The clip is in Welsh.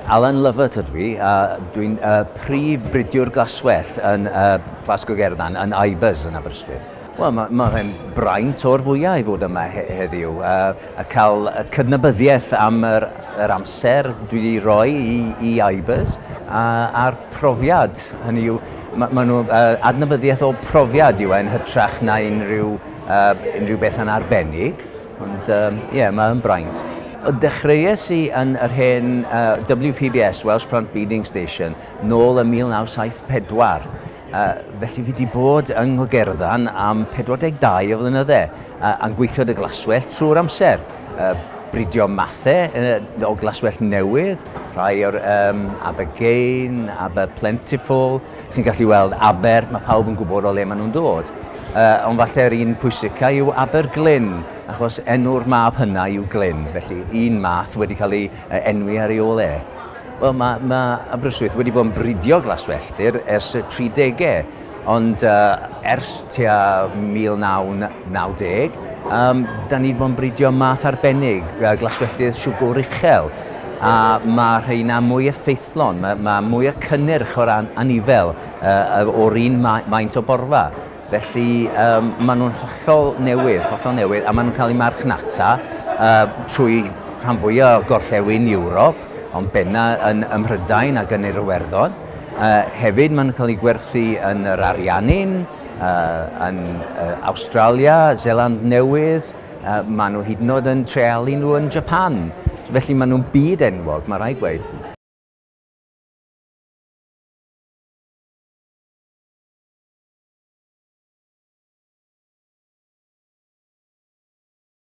Alan Lovett ydw i, dwi'n prif bridiwr glaswell yn Glasgow Gerddon, yn Ibers yn Aberystwyth. Wel, mae'n braint o'r fwyaf i fod yma heddiw, a cael cydnabyddiaeth am yr amser dwi wedi rhoi i Ibers, a'r profiad. Hynny yw, mae nhw adnabyddiaeth o profiad yw yn hytrach na unrhyw beth yn arbennig, ond mae'n braint. O dechreuais i yn yr hen WPBS, Welsh Plant Breeding Station, nôl yn 1974. Felly fi wedi bod yng Nghlgerddon am 42 o flynyddau a'n gweithio dy glaswell trwy'r amser. Bridio mathau o glaswell newydd, rhai o'r Abergain, Aber Plentiful. Chi'n gallu weld Aber, mae pawb yn gwybod o le maen nhw'n dod. Ond falle'r un pwysica yw Aberglyn, achos enw'r mab hynna yw Glyn, felly un math wedi cael ei enwi ar ei ole. Wel, mae Aberystwyth wedi bod yn bridio glaswelltir ers y 30au, ond ers tua 1990, da ni wedi bod yn bridio math arbennig, glaswelltir siwgr uchel, a mae rheina mwy effeithlon, mae mwy o cynnyrch o'r anifel o'r un maint o borfa. Felly maen nhw'n hollol newydd, a maen nhw'n cael eu marchnata trwy rhan fwyaf o gorllewin Ewrop, ond benna yn Mhrydain ac yn Iwerddon. Hefyd maen nhw'n cael eu gwerthu yn yr Ariannin, yn Awstralia, Zeland Newydd, maen nhw hyd yn oed yn treialu nhw yn Japan. Felly maen nhw'n byd enwog, mae rhaid gweud.